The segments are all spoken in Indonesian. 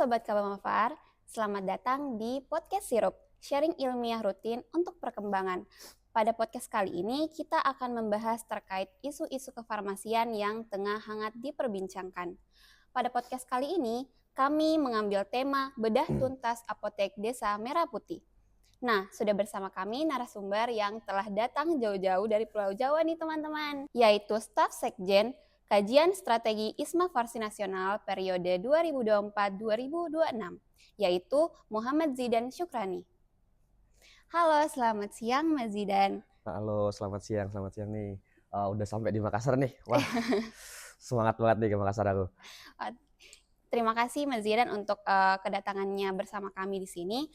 Sobat Kabamafar, selamat datang di Podcast Sirup, sharing ilmiah rutin untuk perkembangan. Pada podcast kali ini, kita akan membahas terkait isu-isu kefarmasian yang tengah hangat diperbincangkan. Pada podcast kali ini, kami mengambil tema bedah tuntas apotek Desa Merah Putih. Nah, sudah bersama kami narasumber yang telah datang jauh-jauh dari Pulau Jawa nih teman-teman, yaitu Staf Sekjen Kajian Strategi ISMA Farsi Nasional periode 2024-2026, yaitu Muhammad Zidan Syukrani. Halo, selamat siang Mas Zidan. Halo, selamat siang nih. Udah sampai di Makassar nih. Wah, semangat banget nih ke Makassar aku. Terima kasih Mas Zidan untuk kedatangannya bersama kami di sini.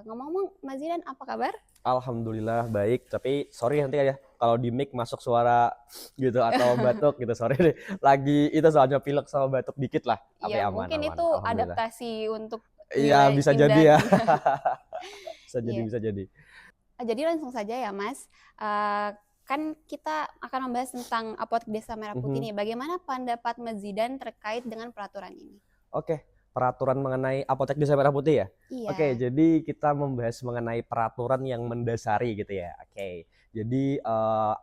Ngomong-ngomong, Mas Zidan apa kabar? Alhamdulillah baik, tapi sorry nanti ya kalau di mic masuk suara gitu atau batuk gitu, sorry nih. Lagi itu soalnya pilek sama batuk dikit lah. Tapi Iya, aman. mungkin itu Alhamdulillah. adaptasi untuk Iya, bisa jadi ya. Iya. Bisa jadi. Jadi langsung saja ya Mas, kan kita akan membahas tentang apotek Desa Merah Putih nih. Bagaimana pendapat Mas Zidan terkait dengan peraturan ini? Oke, peraturan mengenai apotek Desa Merah Putih ya? Iya. Oke, jadi kita membahas mengenai peraturan yang mendasari gitu ya. Oke, jadi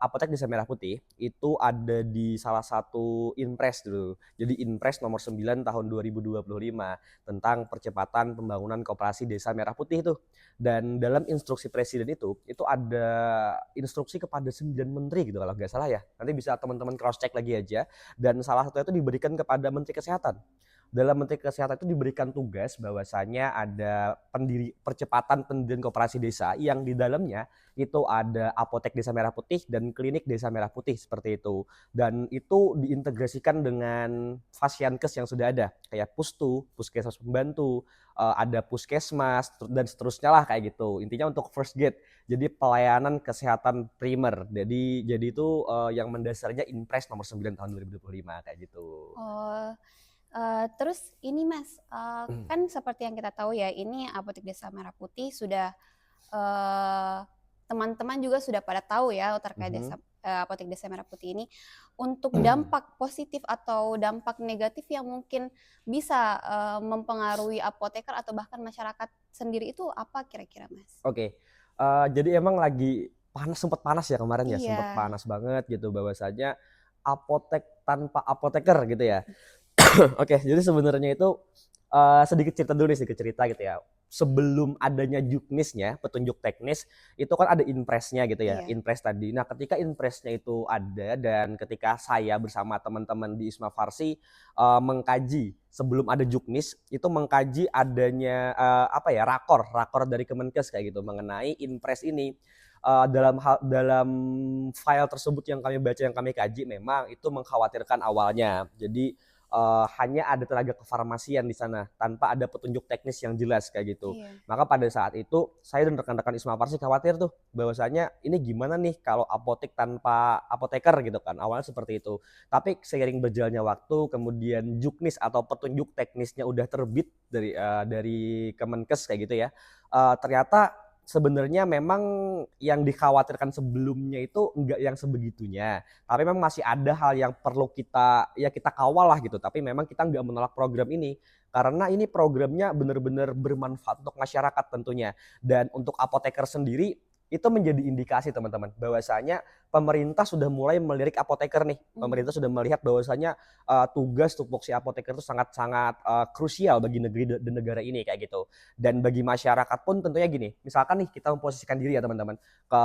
apotek Desa Merah Putih itu ada di salah satu Inpres dulu. Jadi Inpres nomor 9 tahun 2025 tentang percepatan pembangunan koperasi Desa Merah Putih itu. Dan dalam instruksi presiden itu ada instruksi kepada 9 menteri gitu kalau nggak salah ya. Nanti bisa teman-teman cross check lagi aja. Dan salah satunya itu diberikan kepada Menteri Kesehatan. Dalam Menteri Kesehatan itu diberikan tugas bahwasanya ada percepatan pendirian koperasi desa yang di dalamnya itu ada apotek Desa Merah Putih dan klinik Desa Merah Putih seperti itu. Dan itu diintegrasikan dengan Fasyankes yang sudah ada kayak Pustu, Puskesmas Pembantu, ada Puskesmas dan seterusnya lah kayak gitu. Intinya untuk first gate. Jadi pelayanan kesehatan primer. Jadi itu yang mendasarnya Inpres nomor 9 tahun 2025 kayak gitu. Oh. Terus ini Mas, kan seperti yang kita tahu ya, ini apotek Desa Merah Putih sudah teman-teman juga sudah pada tahu ya terkait apotek Desa Merah Putih ini. Untuk dampak positif atau dampak negatif yang mungkin bisa mempengaruhi apoteker atau bahkan masyarakat sendiri itu apa kira-kira Mas? Oke, jadi emang lagi sempat panas ya kemarin ya, Iya. sempat panas banget gitu bahwasanya apotek tanpa apoteker gitu ya. Oke, jadi sebenarnya itu sedikit cerita gitu ya. Sebelum adanya juknisnya, petunjuk teknis, itu kan ada inpresnya gitu ya, Iya. Inpres tadi. Nah, ketika inpresnya itu ada dan ketika saya bersama teman-teman di ISMA Farsi mengkaji sebelum ada juknis, itu mengkaji adanya rakor dari Kemenkes kayak gitu mengenai inpres ini. Dalam file tersebut yang kami baca, yang kami kaji, memang itu mengkhawatirkan awalnya. Jadi hanya ada tenaga kefarmasian di sana tanpa ada petunjuk teknis yang jelas kayak gitu. Iya. Maka pada saat itu saya dan rekan-rekan ISMA Farsi khawatir tuh bahwasanya ini gimana nih kalau apotek tanpa apoteker gitu kan. Awalnya seperti itu. Tapi seiring berjalannya waktu, kemudian juknis atau petunjuk teknisnya udah terbit dari Kemenkes kayak gitu ya. Ternyata sebenarnya memang yang dikhawatirkan sebelumnya itu enggak yang sebegitunya. Tapi memang masih ada hal yang perlu kita kawal lah gitu. Tapi memang kita enggak menolak program ini. Karena ini programnya benar-benar bermanfaat untuk masyarakat tentunya. Dan untuk apoteker sendiri itu menjadi indikasi teman-teman bahwasanya pemerintah sudah mulai melirik apoteker nih. Pemerintah sudah melihat bahwasanya tugas tupoksi apoteker itu sangat-sangat krusial bagi negeri dan negara ini kayak gitu. Dan bagi masyarakat pun tentunya gini, misalkan nih kita memposisikan diri ya teman-teman ke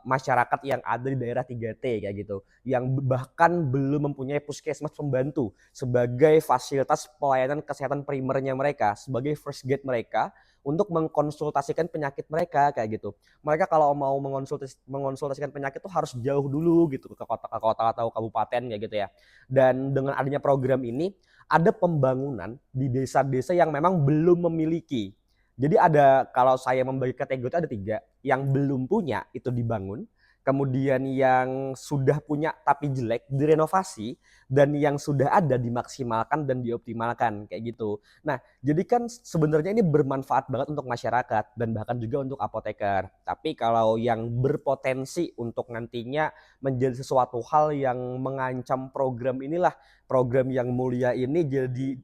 masyarakat yang ada di daerah 3T kayak gitu, yang bahkan belum mempunyai puskesmas pembantu sebagai fasilitas pelayanan kesehatan primernya mereka, sebagai first gate mereka untuk mengkonsultasikan penyakit mereka kayak gitu. Mereka kalau mau mengonsultasikan penyakit tuh harus jauh dulu gitu ke kota atau kabupaten kayak gitu ya. Dan dengan adanya program ini ada pembangunan di desa-desa yang memang belum memiliki. Jadi ada, kalau saya membagi kategori itu ada 3. Yang belum punya itu dibangun, kemudian yang sudah punya tapi jelek direnovasi, dan yang sudah ada dimaksimalkan dan dioptimalkan kayak gitu. Nah, jadi kan sebenarnya ini bermanfaat banget untuk masyarakat dan bahkan juga untuk apoteker. Tapi kalau yang berpotensi untuk nantinya menjadi sesuatu hal yang mengancam program inilah, program yang mulia ini jadi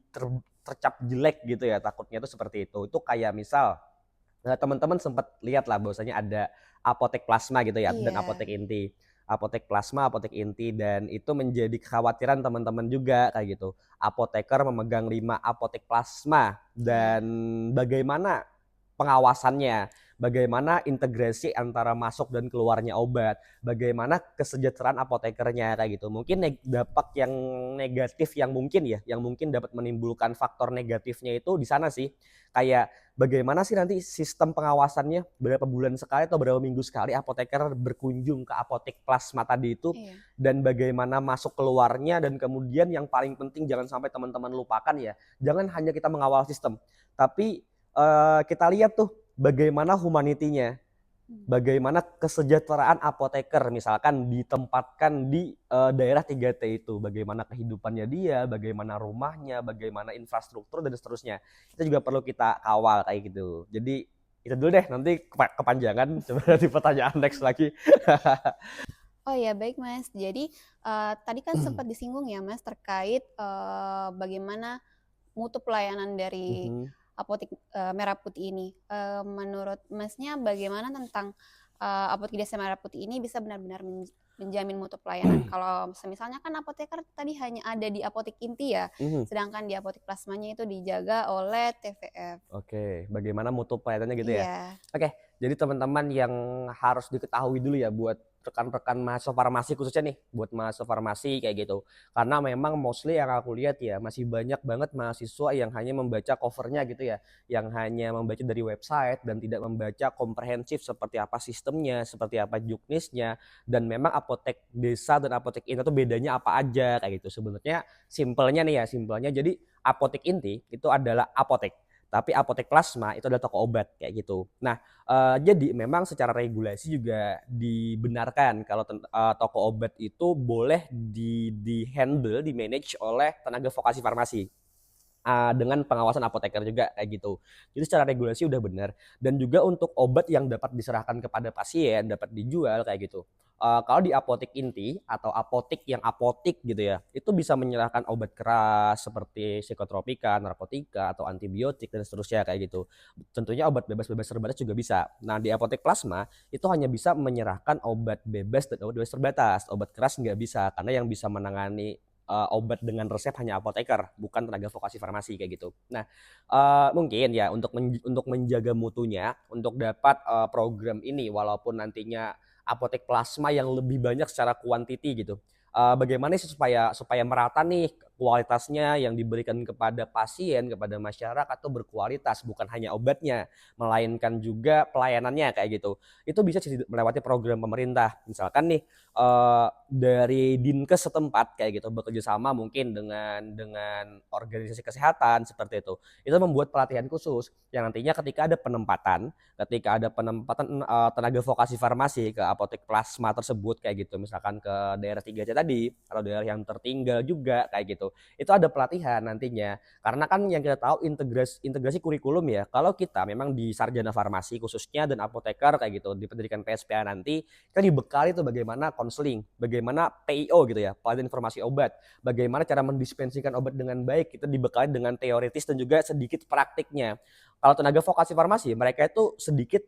tercap jelek gitu ya, takutnya itu seperti itu. Itu kayak misal teman-teman sempat lihat lah bahwasanya ada apotek plasma gitu ya dan Iya. apotek inti. Apotek plasma, apotek inti dan itu menjadi kekhawatiran teman-teman juga kayak gitu. Apoteker memegang 5 apotek plasma Iya. dan bagaimana pengawasannya, bagaimana integrasi antara masuk dan keluarnya obat, bagaimana kesejahteraan apotekernya kayak gitu. Mungkin dampak yang negatif yang mungkin ya, yang mungkin dapat menimbulkan faktor negatifnya itu di sana sih. Kayak bagaimana sih nanti sistem pengawasannya, berapa bulan sekali atau berapa minggu sekali apoteker berkunjung ke apotek plasma tadi itu, Iya. dan bagaimana masuk keluarnya, dan kemudian yang paling penting jangan sampai teman-teman lupakan ya, jangan hanya kita mengawal sistem, tapi kita lihat tuh bagaimana humanity-nya, Mmm. bagaimana kesejahteraan apoteker misalkan ditempatkan di daerah 3T itu, bagaimana kehidupannya dia, bagaimana rumahnya, bagaimana infrastruktur dan seterusnya. Itu juga perlu kita kawal kayak gitu. Jadi itu dulu deh, nanti kepanjangan coba nanti pertanyaan next lagi. Oh ya, baik Mas. Jadi, tadi kan sempat disinggung ya Mas terkait, bagaimana mutu pelayanan dari Mhm. apotek, Merah Putih ini. Menurut Masnya bagaimana tentang, apotek Desa Merah Putih ini bisa benar-benar menjamin mutu pelayanan? Kalau semisalnya kan apoteker tadi hanya ada di apotek inti ya, Mhm. sedangkan di apotek plasmanya itu dijaga oleh TVF. Oke, bagaimana mutu pelayanannya gitu ya? Iya. Oke, jadi teman-teman yang harus diketahui dulu ya buat rekan-rekan mahasiswa farmasi khususnya nih, buat mahasiswa farmasi kayak gitu. Karena memang mostly yang aku lihat ya masih banyak banget mahasiswa yang hanya membaca covernya gitu ya, yang hanya membaca dari website dan tidak membaca komprehensif seperti apa sistemnya, seperti apa juknisnya, dan memang apotek desa dan apotek inti itu bedanya apa aja kayak gitu. Sebenarnya simpelnya nih ya, simpelnya jadi apotek inti itu adalah apotek. Tapi apotek plasma itu adalah toko obat kayak gitu. Nah, jadi memang secara regulasi juga dibenarkan kalau toko obat itu boleh di-handle, di-manage oleh tenaga vokasi farmasi. Dengan pengawasan apoteker juga kayak gitu. Jadi secara regulasi udah benar dan juga untuk obat yang dapat diserahkan kepada pasien, dapat dijual kayak gitu. Kalau di apotek inti atau apotek yang apotik gitu ya, itu bisa menyerahkan obat keras seperti psikotropika, narkotika, atau antibiotik dan seterusnya kayak gitu. Tentunya obat bebas terbatas juga bisa. Nah, di apotek plasma itu hanya bisa menyerahkan obat bebas dan obat bebas terbatas. Obat keras nggak bisa karena yang bisa menangani obat dengan resep hanya apoteker, bukan tenaga vokasi farmasi kayak gitu. Nah, mungkin ya untuk menjaga mutunya, untuk dapat program ini walaupun nantinya apotek plasma yang lebih banyak secara kuantiti gitu. Bagaimana sih supaya supaya merata nih kualitasnya yang diberikan kepada pasien, kepada masyarakat tuh berkualitas, bukan hanya obatnya, melainkan juga pelayanannya kayak gitu. Itu bisa sih melewati program pemerintah. Misalkan nih dari Dinkes setempat kayak gitu bekerja sama mungkin dengan organisasi kesehatan seperti itu. Itu membuat pelatihan khusus yang nantinya ketika ada penempatan tenaga vokasi farmasi ke apotek plasma tersebut kayak gitu, misalkan ke daerah 3C tadi atau daerah yang tertinggal juga kayak gitu. Itu ada pelatihan nantinya. Karena kan yang kita tahu integrasi kurikulum ya. Kalau kita memang di sarjana farmasi khususnya dan apoteker kayak gitu di pendidikan PSPA nanti kita dibekali tuh bagaimana konseling, bagaimana PIO gitu ya, pelatihan informasi obat, bagaimana cara mendispensikan obat dengan baik, kita dibekali dengan teoritis dan juga sedikit praktiknya. Kalau tenaga vokasi farmasi, mereka itu sedikit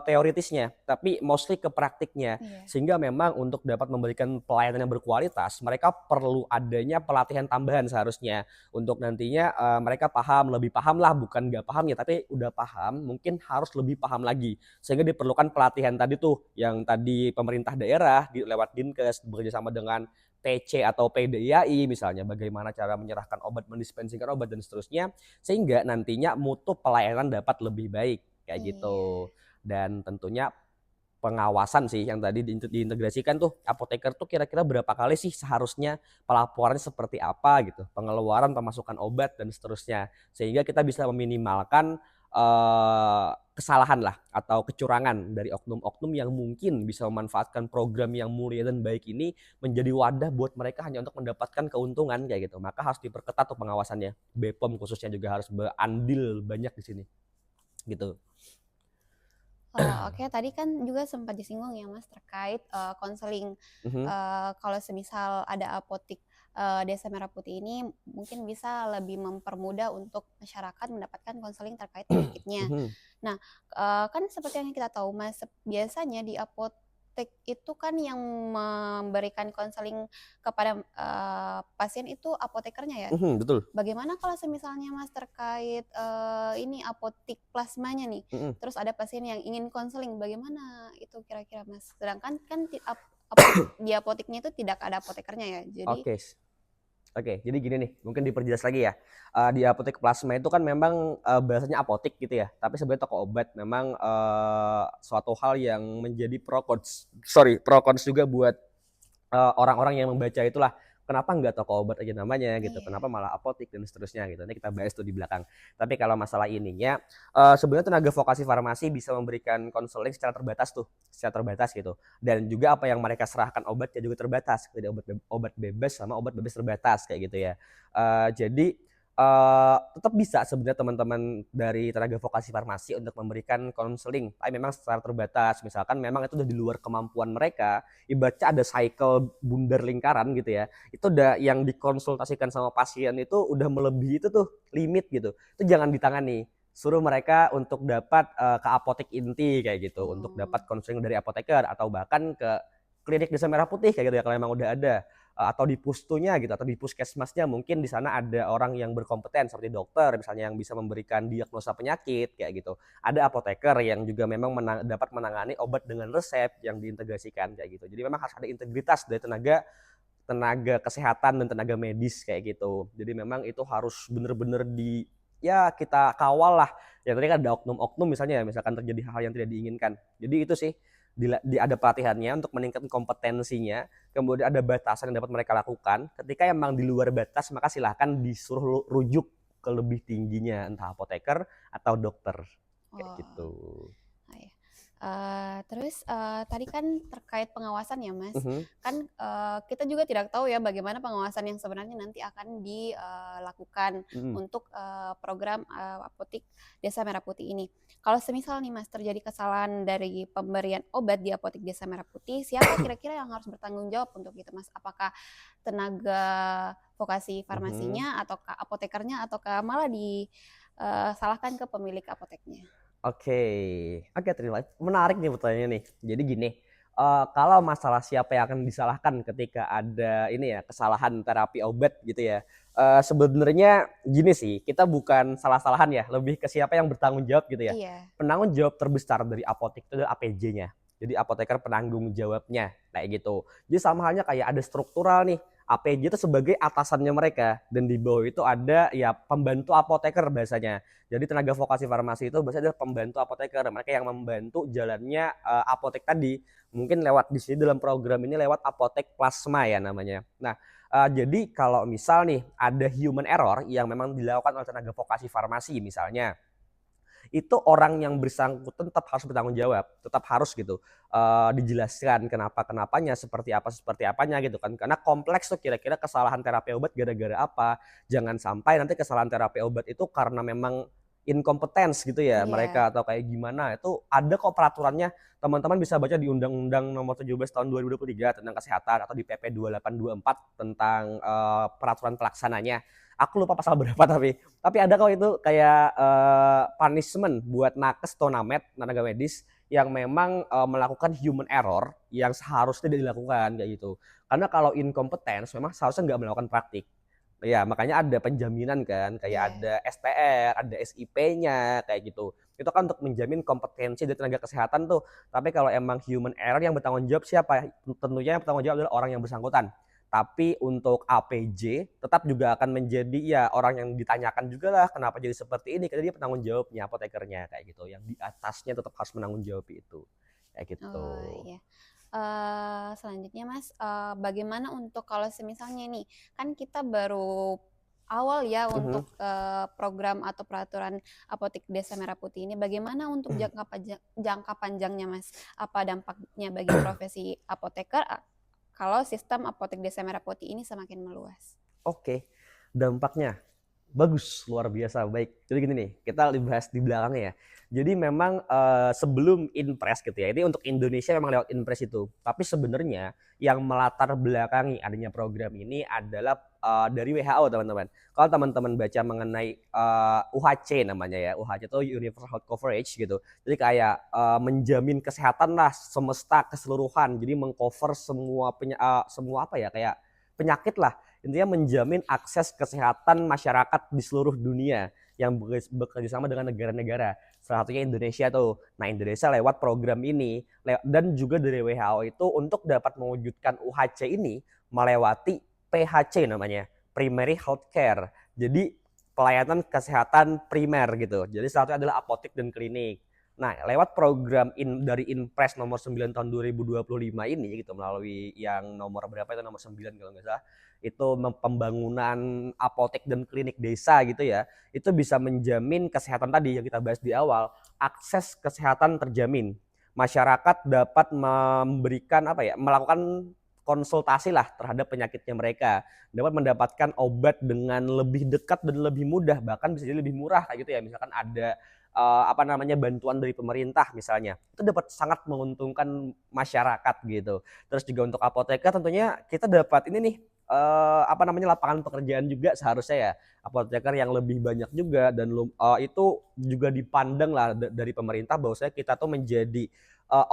teoritisnya, tapi mostly ke praktiknya. Iya. Sehingga memang untuk dapat memberikan pelayanan yang berkualitas, mereka perlu adanya pelatihan tambahan seharusnya. Untuk nantinya mereka lebih paham lah, bukan nggak paham ya, tapi udah paham, mungkin harus lebih paham lagi. Sehingga diperlukan pelatihan tadi tuh, yang tadi pemerintah daerah lewat Dinkes bekerja sama dengan PC atau PDIAI misalnya, bagaimana cara menyerahkan obat, mendispensikan obat dan seterusnya, sehingga nantinya mutu pelayanan dapat lebih baik kayak Iya. gitu. Dan tentunya pengawasan sih yang tadi diintegrasikan tuh, apoteker tuh kira-kira berapa kali sih seharusnya pelaporannya seperti apa gitu, pengeluaran, pemasukan obat dan seterusnya. Sehingga kita bisa meminimalkan kesalahan lah atau kecurangan dari oknum-oknum yang mungkin bisa memanfaatkan program yang mulia dan baik ini menjadi wadah buat mereka hanya untuk mendapatkan keuntungan kayak gitu. Maka harus diperketat tuh pengawasannya. BPOM khususnya juga harus berandil banyak di sini gitu. Oke, tadi kan juga sempat disinggung ya Mas terkait, konseling, Mhm. kalau semisal ada apotek Desa Merah Putih ini mungkin bisa lebih mempermudah untuk masyarakat mendapatkan konseling terkait penyakitnya. Mhm. Nah, kan seperti yang kita tahu Mas, biasanya di apotek itu kan yang memberikan konseling kepada, pasien itu apotekernya ya? Mhm, betul. Bagaimana kalau semisalnya Mas terkait, ini apotik plasmanya nih, Mhm. terus ada pasien yang ingin konseling, bagaimana itu kira-kira Mas? Sedangkan kan apotik di apotiknya itu tidak ada apotekernya ya, jadi Oke. Oke, jadi gini nih, mungkin diperjelas lagi ya. Di apotek plasma itu kan memang, bahasanya apotik gitu ya, tapi sebenarnya toko obat memang, suatu hal yang menjadi pro cons juga buat orang-orang yang membaca itulah, kenapa nggak toko obat aja namanya gitu, iya, kenapa malah apotik dan seterusnya gitu, nanti kita bahas tuh di belakang. Tapi kalau masalah ininya, sebenarnya tenaga vokasi farmasi bisa memberikan konseling secara terbatas gitu, dan juga apa yang mereka serahkan obatnya juga terbatas, jadi obat bebas sama obat bebas terbatas kayak gitu ya. Jadi, tetap bisa sebenarnya teman-teman dari tenaga vokasi farmasi untuk memberikan konseling, tapi memang secara terbatas, misalkan memang itu udah di luar kemampuan mereka, ibaratnya ada cycle bundar lingkaran gitu ya, itu udah yang dikonsultasikan sama pasien itu udah melebihi itu tuh limit gitu, itu jangan ditangani, suruh mereka untuk dapat, ke apotek inti kayak gitu, untuk oh, dapat konseling dari apoteker atau bahkan ke klinik Desa Merah Putih kayak gitu ya kalau memang udah ada, atau di pustunya gitu atau di puskesmasnya mungkin di sana ada orang yang berkompeten seperti dokter misalnya yang bisa memberikan diagnosa penyakit kayak gitu. Ada apoteker yang juga memang dapat menangani obat dengan resep yang diintegrasikan kayak gitu. Jadi memang harus ada integritas dari tenaga tenaga kesehatan dan tenaga medis kayak gitu. Jadi memang itu harus bener-bener ya kita kawal lah. Ya tadi kan ada oknum-oknum misalnya ya, misalkan terjadi hal yang tidak diinginkan. Jadi itu sih ada pelatihannya untuk meningkatkan kompetensinya, kemudian ada batasan yang dapat mereka lakukan. Ketika emang di luar batas maka silahkan disuruh rujuk ke lebih tingginya entah apoteker atau dokter kayak oh. gitu. Oh ya. Terus, tadi kan terkait pengawasan ya, Mas. Mhm, Kan, kita juga tidak tahu ya bagaimana pengawasan yang sebenarnya nanti akan dilakukan mhm. untuk, program, apotik Desa Merah Putih ini. Kalau semisal nih, Mas, terjadi kesalahan dari pemberian obat di apotik Desa Merah Putih, siapa kira-kira yang harus bertanggung jawab untuk itu, Mas? Apakah tenaga vokasi Mhm. farmasinya ataukah apotekernya ataukah malah disalahkan ke pemilik apoteknya? Oke, oke Trilite, menarik nih pertanyaannya nih. Jadi gini, kalau masalah siapa yang akan disalahkan ketika ada ini ya, kesalahan terapi obat gitu ya, sebenarnya gini sih, kita bukan salah-salahan ya, lebih ke siapa yang bertanggung jawab gitu ya. Iya, Penanggung jawab terbesar dari apotek itu adalah APJ-nya. Jadi apoteker penanggung jawabnya, kayak gitu. Jadi sama halnya kayak ada struktural nih, APJ itu sebagai atasannya mereka dan di bawah itu ada ya pembantu apoteker bahasanya. Jadi tenaga vokasi farmasi itu biasanya adalah pembantu apoteker, mereka yang membantu jalannya apotek tadi. Mungkin lewat di sini dalam program ini lewat apotek plasma ya namanya. Nah, jadi kalau misal nih ada human error yang memang dilakukan oleh tenaga vokasi farmasi misalnya, itu orang yang bersangkutan tetap harus bertanggung jawab, tetap harus gitu, dijelaskan kenapa-kenapanya, seperti apanya gitu kan. Karena kompleks tuh kira-kira kesalahan terapi obat gara-gara apa. Jangan sampai nanti kesalahan terapi obat itu karena memang incompetence gitu ya iya. mereka atau kayak gimana, itu ada kok peraturannya, teman-teman bisa baca di Undang-Undang Nomor 17 Tahun 2023 tentang kesehatan atau di PP 2824 tentang, peraturan pelaksananya. Aku lupa pasal berapa tapi ada kok itu kayak punishment buat nakes atau namet tenaga medis yang memang melakukan human error yang seharusnya tidak dilakukan kayak gitu. Karena kalau incompetence memang seharusnya nggak melakukan praktik. Ya makanya ada penjaminan kan, kayak Iya. ada STR, ada SIP-nya kayak gitu. Itu kan untuk menjamin kompetensi dari tenaga kesehatan tuh. Tapi kalau emang human error yang bertanggung jawab siapa? Tentunya yang bertanggung jawab adalah orang yang bersangkutan. Tapi untuk APJ tetap juga akan menjadi ya orang yang ditanyakan juga lah kenapa jadi seperti ini, karena dia penanggung jawabnya, apotekernya kayak gitu, yang di atasnya tetap harus menanggung jawab itu, kayak gitu. Oh, iya. Selanjutnya Mas, bagaimana untuk kalau semisalnya nih, kan kita baru awal ya Mhm. untuk, program atau peraturan Apotik Desa Merah Putih ini, bagaimana untuk jangka panjangnya Mas? Apa dampaknya bagi profesi apoteker, kalau sistem Apotik Desa Merah Putih ini semakin meluas? Oke, dampaknya. Bagus, luar biasa, baik. Jadi gini nih, kita bahas di belakangnya ya. Jadi memang sebelum Inpres gitu ya, ini untuk Indonesia memang lewat Inpres itu. Tapi sebenarnya yang melatar belakangi adanya program ini adalah dari WHO teman-teman. Kalau teman-teman baca mengenai UHC namanya ya, UHC itu Universal Health Coverage gitu. Jadi kayak menjamin kesehatan lah semesta keseluruhan. Jadi mengcover semua apa ya, kayak penyakit lah, intinya menjamin akses kesehatan masyarakat di seluruh dunia yang bekerja sama dengan negara-negara, salah satunya Indonesia tuh. Nah, Indonesia lewat program ini dan juga dari WHO itu untuk dapat mewujudkan UHC ini melewati PHC namanya, Primary Health Care. Jadi pelayanan kesehatan primer gitu. Jadi salah satunya adalah apotek dan klinik. Nah, lewat program dari Inpres nomor 9 tahun 2025 ini gitu, melalui yang nomor berapa itu, nomor 9 kalau nggak salah, itu pembangunan apotek dan klinik desa gitu ya, itu bisa menjamin kesehatan tadi yang kita bahas di awal, akses kesehatan terjamin. Masyarakat dapat memberikan apa ya, melakukan konsultasi lah terhadap penyakitnya mereka, dapat mendapatkan obat dengan lebih dekat dan lebih mudah, bahkan bisa jadi lebih murah kayak gitu ya. Misalkan ada apa namanya, bantuan dari pemerintah misalnya, itu dapat sangat menguntungkan masyarakat gitu. Terus juga untuk apoteker tentunya kita dapat ini nih, apa namanya, lapangan pekerjaan juga seharusnya ya, apoteker yang lebih banyak juga, dan itu juga dipandang lah dari pemerintah bahwasanya kita tuh menjadi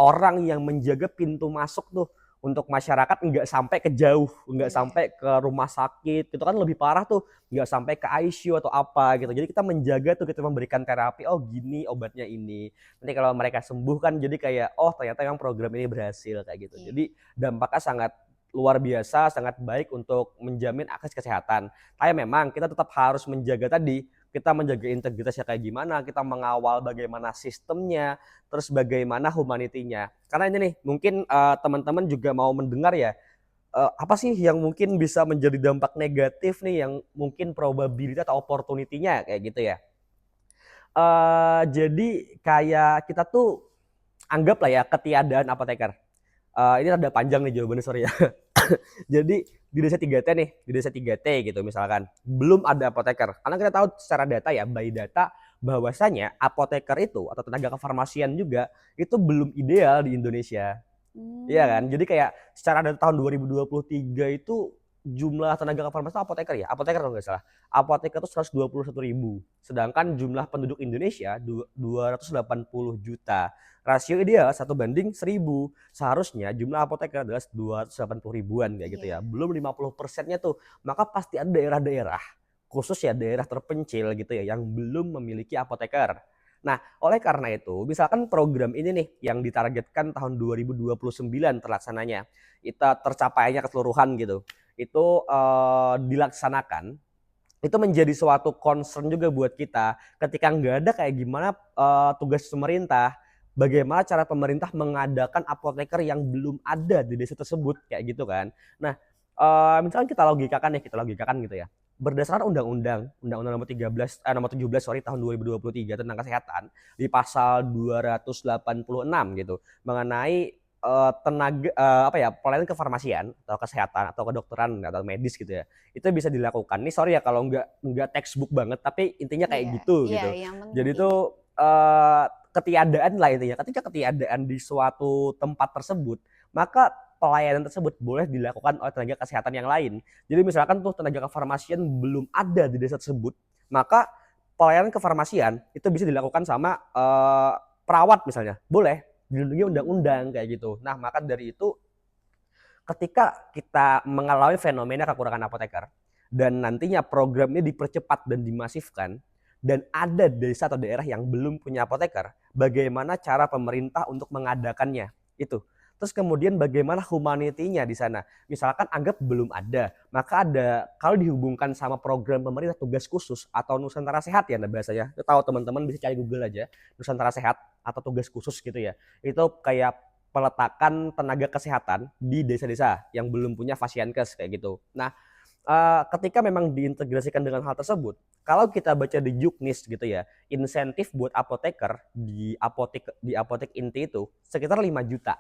orang yang menjaga pintu masuk tuh untuk masyarakat, nggak sampai ke jauh, nggak Iya. sampai ke rumah sakit, itu kan lebih parah tuh, nggak sampai ke ICU atau apa gitu. Jadi kita menjaga tuh, kita memberikan terapi, oh gini obatnya ini. Nanti kalau mereka sembuh kan jadi kayak, oh ternyata yang program ini berhasil kayak gitu. Iya. Jadi dampaknya sangat luar biasa, sangat baik untuk menjamin akses kesehatan. Tapi memang kita tetap harus menjaga tadi, kita menjaga integritasnya kayak gimana, kita mengawal bagaimana sistemnya, terus bagaimana humanitinya. Karena ini nih, mungkin teman-teman juga mau mendengar ya, apa sih yang mungkin bisa menjadi dampak negatif nih, yang mungkin probabilitas atau opportunity-nya kayak gitu ya. Jadi kayak kita tuh anggaplah ya ketiadaan apoteker. Ini rada panjang nih jawabannya, sorry ya. Jadi di desa 3T nih, di desa 3T gitu misalkan, belum ada apoteker. Karena kita tahu secara data ya, by data, bahwasanya apoteker itu atau tenaga kefarmasian juga itu belum ideal di Indonesia. Iya kan? Hmm. Jadi kayak secara data tahun 2023 itu jumlah tenaga kefarmasian apoteker ya, apoteker kalau nggak salah. Apoteker itu 121.000. Sedangkan jumlah penduduk Indonesia 280 juta. Rasio ideal 1:1000. Seharusnya jumlah apoteker adalah 280 ribuan kayak gitu Iya. ya. Belum 50%-nya tuh. Maka pasti ada daerah-daerah, khusus ya daerah terpencil gitu ya, yang belum memiliki apoteker. Nah, oleh karena itu, misalkan program ini nih yang ditargetkan tahun 2029 terlaksananya, itu tercapainya keseluruhan gitu, itu dilaksanakan, itu menjadi suatu concern juga buat kita ketika nggak ada kayak gimana tugas pemerintah, bagaimana cara pemerintah mengadakan apoteker yang belum ada di desa tersebut kayak gitu kan. Nah, misalkan kita logikakan gitu ya, berdasarkan undang-undang nomor 13 nomor 17 sorry tahun 2023 tentang kesehatan, di pasal 286 gitu, mengenai tenaga apa ya, pelayanan kefarmasian atau kesehatan atau kedokteran atau medis gitu ya, itu bisa dilakukan. Nih sorry ya kalau nggak textbook banget, tapi intinya kayak Iya. gitu Iya, gitu. yang Jadi penting. tuh ketiadaan lah intinya. Ketika ketiadaan di suatu tempat tersebut, maka pelayanan tersebut boleh dilakukan oleh tenaga kesehatan yang lain. Jadi misalkan tuh tenaga kefarmasian belum ada di desa tersebut, maka pelayanan kefarmasian itu bisa dilakukan sama perawat misalnya, boleh dilindungi Hmm. undang-undang kayak gitu. Nah, maka dari itu ketika kita mengalami fenomena kekurangan apoteker dan nantinya program ini dipercepat dan dimasifkan, dan ada desa atau daerah yang belum punya apoteker, bagaimana cara pemerintah untuk mengadakannya itu. Terus kemudian bagaimana humanitinya di sana. Misalkan anggap belum ada, maka ada, kalau dihubungkan sama program pemerintah tugas khusus atau Nusantara Sehat ya bahasanya. Tahu teman-teman bisa cari Google aja, Nusantara Sehat atau tugas khusus gitu ya. Itu kayak peletakan tenaga kesehatan di desa-desa yang belum punya fasienkes kayak gitu. Nah, ketika memang diintegrasikan dengan hal tersebut, kalau kita baca di Juknis gitu ya, insentif buat apoteker di apotek inti itu sekitar 5 juta.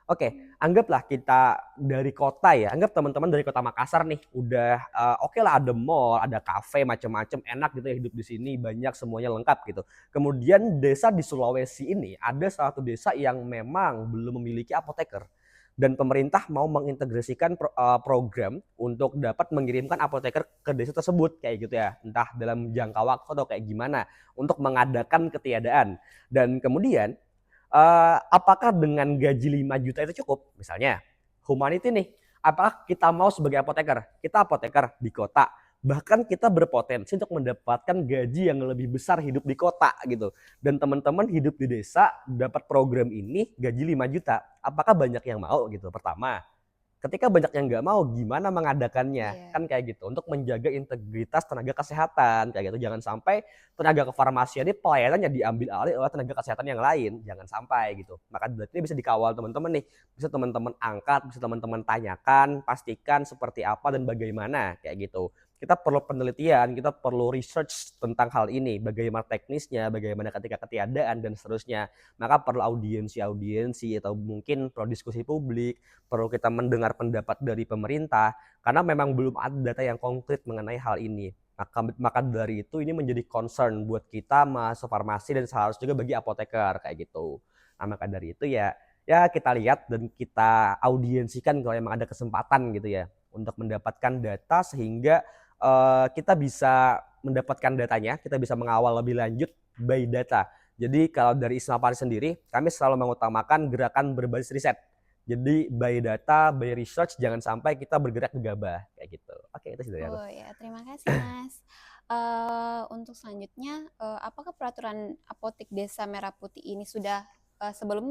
Oke, anggaplah kita dari kota ya, anggap teman-teman dari kota Makassar nih, udah oke lah ada mall, ada kafe macam-macam, enak gitu ya hidup di sini, banyak semuanya lengkap gitu. Kemudian desa di Sulawesi ini ada salah satu desa yang memang belum memiliki apoteker dan pemerintah mau mengintegrasikan program untuk dapat mengirimkan apoteker ke desa tersebut kayak gitu ya, entah dalam jangka waktu atau kayak gimana untuk mengadakan ketiadaan. Dan kemudian apakah dengan gaji 5 juta itu cukup? Misalnya, humanity nih, apakah kita mau sebagai apoteker? Kita apoteker di kota, bahkan kita berpotensi untuk mendapatkan gaji yang lebih besar hidup di kota gitu. Dan teman-teman hidup di desa dapat program ini gaji 5 juta. Apakah banyak yang mau gitu? Pertama. Ketika banyak yang nggak mau, gimana mengadakannya? Iya. Kan kayak gitu, untuk menjaga integritas tenaga kesehatan, kayak gitu. Jangan sampai tenaga kefarmasian ini pelayanannya diambil alih oleh tenaga kesehatan yang lain, jangan sampai gitu. Maka berarti ini bisa dikawal teman-teman nih, bisa teman-teman angkat, bisa teman-teman tanyakan, pastikan seperti apa dan bagaimana, kayak gitu. Kita perlu penelitian, kita perlu research tentang hal ini, bagaimana teknisnya, bagaimana ketika ketiadaan, dan seterusnya. Maka perlu audiensi atau mungkin perlu diskusi publik, perlu kita mendengar pendapat dari pemerintah karena memang belum ada data yang konkret mengenai hal ini. Maka dari itu ini menjadi concern buat kita mahasiswa farmasi dan seharusnya juga bagi apoteker kayak gitu. Nah, maka dari itu ya kita lihat dan kita audiensikan kalau memang ada kesempatan gitu ya untuk mendapatkan data sehingga kita bisa mendapatkan datanya, kita bisa mengawal lebih lanjut by data. Jadi kalau dari ISMA Paris sendiri, kami selalu mengutamakan gerakan berbasis riset. Jadi by data, by research, jangan sampai kita bergerak gegabah kayak gitu. Oke, itu sih dari aku. Oh ya, terima kasih Mas. Untuk selanjutnya, apakah peraturan apotek Desa Merah Putih ini sudah sebelum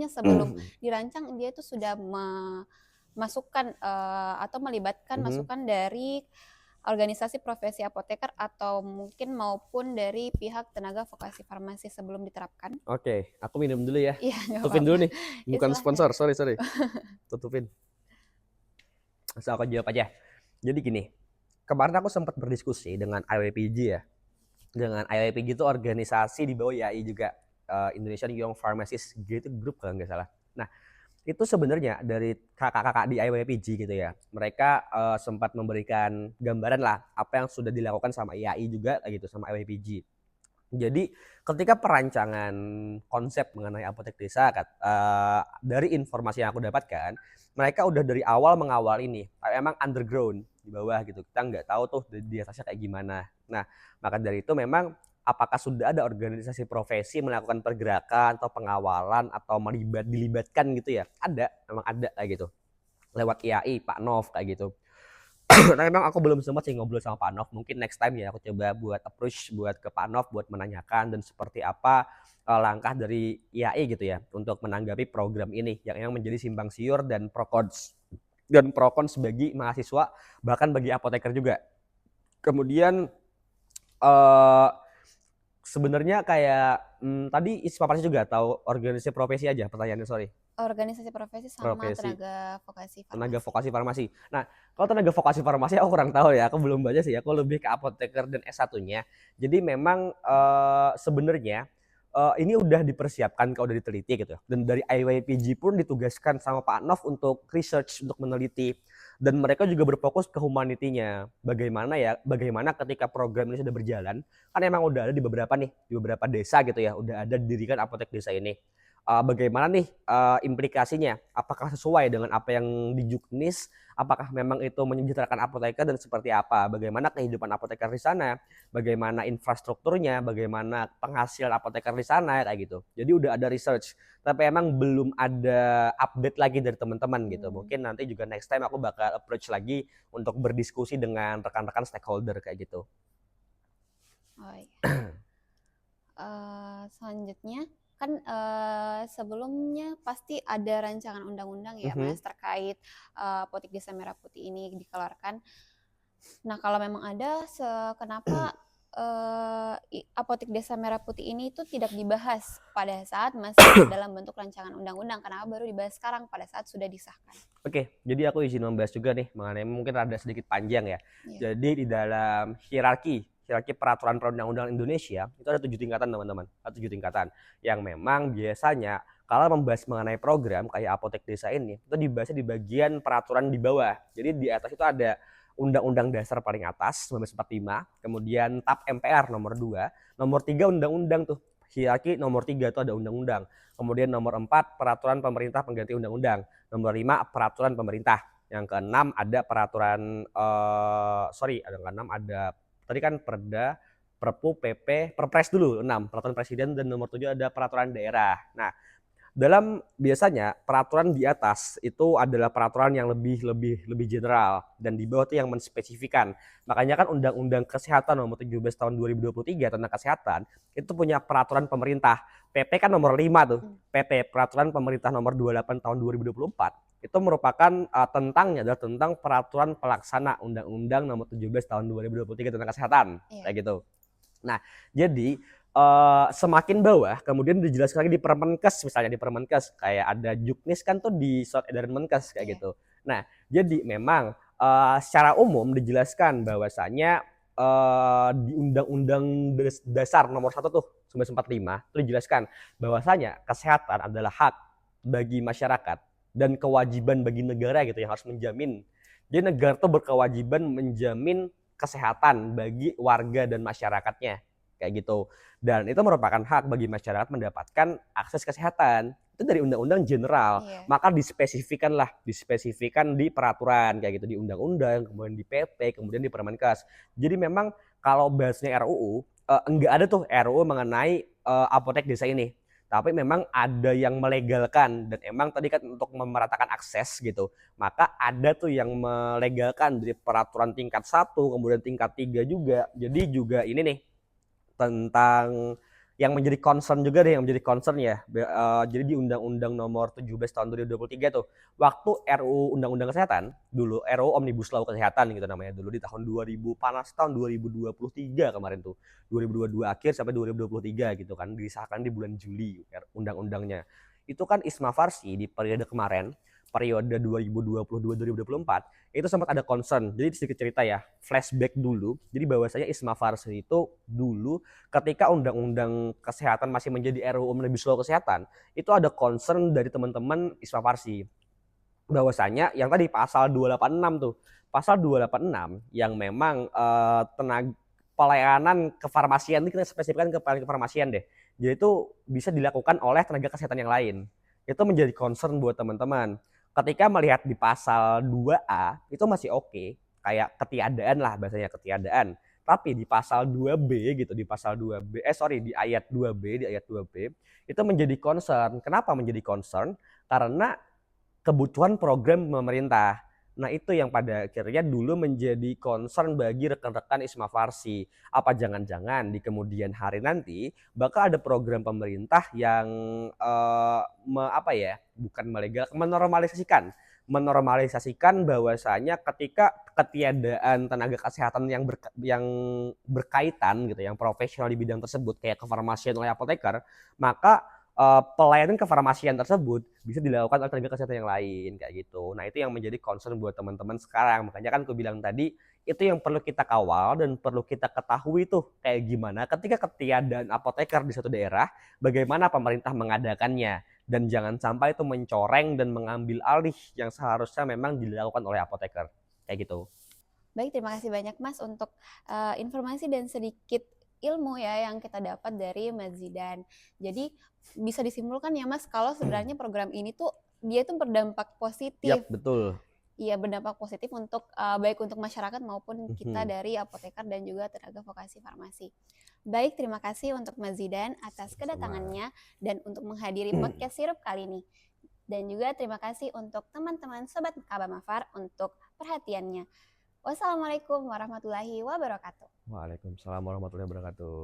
dirancang dia itu sudah memasukkan atau melibatkan Mhm. masukan dari organisasi profesi apoteker atau mungkin maupun dari pihak tenaga vokasi farmasi sebelum diterapkan? Oke, aku minum dulu ya. Iya, nggak Tutupin apa-apa. dulu nih, Ya bukan silahkan. sponsor, sorry. Tutupin. So, aku jawab aja. Jadi gini, kemarin aku sempat berdiskusi dengan IWPG ya. Dengan IWPG itu organisasi di bawah IAI juga, Indonesian Young Pharmacist gitu Group kalau nggak salah. Nah, itu sebenarnya dari kakak-kakak di IWPG gitu ya. Mereka sempat memberikan gambaran lah apa yang sudah dilakukan sama IAI juga gitu sama IWPG. Jadi ketika perancangan konsep mengenai apotek desa dari informasi yang aku dapatkan, mereka udah dari awal mengawal ini, emang underground di bawah gitu. Kita nggak tahu tuh di atasnya kayak gimana. Nah, maka dari itu memang apakah sudah ada organisasi profesi melakukan pergerakan atau pengawalan atau dilibatkan gitu ya? Ada, memang ada kayak gitu. Lewat IAI, Pak Nov kayak gitu. Nah, memang aku belum sempat sih ngobrol sama Pak Nov. Mungkin next time ya aku coba buat approach buat ke Pak Nov buat menanyakan dan seperti apa langkah dari IAI gitu ya untuk menanggapi program ini yang menjadi simpang siur dan pro cons bagi mahasiswa bahkan bagi apoteker juga. Kemudian eh sebenarnya kayak tadi ISPA Parsi juga tahu organisasi profesi aja pertanyaannya, sorry. Organisasi profesi sama Profesi. tenaga vokasi Tenaga farmasi. vokasi farmasi. Nah, kalau tenaga vokasi farmasi aku kurang tahu ya, aku belum baca sih, aku lebih ke apoteker dan S1-nya. Jadi memang sebenarnya ini udah dipersiapkan kalau udah diteliti gitu. Dan dari IYPG pun ditugaskan sama Pak Nov untuk research, untuk meneliti. Dan mereka juga berfokus ke humanity-nya. Bagaimana ketika program ini sudah berjalan, kan emang udah ada di beberapa desa gitu ya, udah ada didirikan apotek desa ini. Bagaimana nih implikasinya? Apakah sesuai dengan apa yang di Juknis? Apakah memang itu menyejahterakan apoteker dan seperti apa? Bagaimana kehidupan apoteker di sana? Bagaimana infrastrukturnya? Bagaimana penghasilan apoteker di sana kayak gitu. Jadi udah ada research, tapi emang belum ada update lagi dari teman-teman gitu. Mungkin nanti juga next time aku bakal approach lagi untuk berdiskusi dengan rekan-rekan stakeholder kayak gitu. Oh iya. Selanjutnya kan sebelumnya pasti ada rancangan undang-undang ya Mas terkait apotek Desa Merah Putih ini dikeluarkan. Nah kalau memang ada, kenapa apotek Desa Merah Putih ini itu tidak dibahas pada saat masih dalam bentuk rancangan undang-undang? Kenapa baru dibahas sekarang pada saat sudah disahkan? Oke, jadi aku izin membahas juga nih mengenai mungkin rada sedikit panjang ya. Iya. Jadi di dalam hierarki peraturan perundang-undangan Indonesia itu ada 7 tingkatan teman-teman, ada 7 tingkatan yang memang biasanya Kalau membahas mengenai program kayak Apotek Desa ini, itu dibahasnya di bagian peraturan di bawah. Jadi di atas itu ada Undang-Undang Dasar paling atas 1945, kemudian TAP MPR nomor 2, nomor 3 undang-undang tuh. Hierarki nomor 3 itu ada undang-undang. Kemudian nomor 4 peraturan pemerintah pengganti undang-undang. Nomor 5 peraturan pemerintah. Yang keenam ada peraturan ada keenam ada tadi kan Perda, Perpu, PP, Perpres dulu 6, peraturan presiden, dan nomor 7 ada peraturan daerah. Nah, dalam biasanya peraturan di atas itu adalah peraturan yang lebih general, dan di bawah itu yang menspesifikan. Makanya kan Undang-Undang Kesehatan nomor 17 tahun 2023 tentang kesehatan itu punya peraturan pemerintah. PP kan nomor 5 tuh. PP peraturan pemerintah nomor 28 tahun 2024 itu merupakan tentangnya adalah tentang peraturan pelaksana Undang-Undang nomor 17 tahun 2023 tentang kesehatan. Kayak gitu. Nah, jadi semakin bawah kemudian dijelaskan lagi di Permenkes, misalnya di Permenkes kayak ada Juknis kan tuh di surat edaran Menkes kayak gitu. Nah, jadi memang secara umum dijelaskan bahwasanya di Undang-Undang Dasar nomor 1 tuh 1945 itu dijelaskan bahwasanya kesehatan adalah hak bagi masyarakat dan kewajiban bagi negara gitu yang harus menjamin. Jadi negara tuh berkewajiban menjamin kesehatan bagi warga dan masyarakatnya kayak gitu, dan itu merupakan hak bagi masyarakat mendapatkan akses kesehatan itu dari undang-undang general. Maka dispesifikan di peraturan kayak gitu, di undang-undang, kemudian di PP, kemudian di Permenkes. Jadi memang kalau bahasnya RUU enggak ada tuh RUU mengenai apotek desa ini, tapi memang ada yang melegalkan, dan emang tadi kan untuk memeratakan akses gitu, maka ada tuh yang melegalkan dari peraturan tingkat 1, kemudian tingkat 3 juga. Jadi juga ini nih tentang yang menjadi concern juga deh, yang menjadi concern ya. Jadi di Undang-Undang nomor 17 tahun 2023 tuh, waktu RUU Undang-Undang Kesehatan, dulu RUU Omnibus Law Kesehatan gitu namanya dulu, di tahun 2000, panas tahun 2023 kemarin tuh. 2022 akhir sampai 2023 gitu kan, disahkan di bulan Juli undang-undangnya. Itu kan Isma Farsi di periode kemarin, periode 2022-2024, itu sempat ada concern. Jadi sedikit cerita ya, flashback dulu. Jadi bahwasanya Isma Farsi itu dulu ketika Undang-Undang Kesehatan masih menjadi RUU Omnibus Law Kesehatan, itu ada concern dari teman-teman Isma Farsi. Bahwasanya yang tadi pasal 286 tuh, pasal 286 yang memang tenaga pelayanan kefarmasian, ini kita spesifikkan ke pelayanan kefarmasian deh. Jadi itu bisa dilakukan oleh tenaga kesehatan yang lain. Itu menjadi concern buat teman-teman. Ketika melihat di pasal 2A itu masih oke, kayak ketiadaan lah bahasanya, ketiadaan. Tapi di pasal 2B gitu, di ayat 2B, itu menjadi concern. Kenapa menjadi concern? Karena kebutuhan program pemerintah. Nah, itu yang pada akhirnya dulu menjadi concern bagi rekan-rekan Isma Farsi. Apa jangan-jangan di kemudian hari nanti bakal ada program pemerintah yang menormalisasikan bahwasanya ketika ketiadaan tenaga kesehatan yang berkaitan gitu, yang profesional di bidang tersebut kayak kefarmasian oleh apoteker, maka pelayanan kefarmasian tersebut bisa dilakukan oleh tenaga kesehatan yang lain kayak gitu. Nah, itu yang menjadi concern buat teman-teman sekarang. Makanya kan aku bilang tadi, itu yang perlu kita kawal dan perlu kita ketahui tuh kayak gimana ketika ketiadaan apoteker di suatu daerah, bagaimana pemerintah mengadakannya, dan jangan sampai itu mencoreng dan mengambil alih yang seharusnya memang dilakukan oleh apoteker kayak gitu. Baik, terima kasih banyak Mas untuk informasi dan sedikit ilmu ya yang kita dapat dari Mas Zidan. Jadi bisa disimpulkan ya Mas, kalau sebenarnya program ini tuh dia tuh berdampak positif. Yap, betul. Iya, berdampak positif untuk baik untuk masyarakat maupun kita dari apoteker dan juga tenaga vokasi farmasi. Baik, terima kasih untuk Mas Zidan atas kedatangannya dan untuk menghadiri podcast Sirup kali ini. Dan juga terima kasih untuk teman-teman Sobat Kabamafar untuk perhatiannya. Wassalamualaikum warahmatullahi wabarakatuh. Waalaikumsalam warahmatullahi wabarakatuh.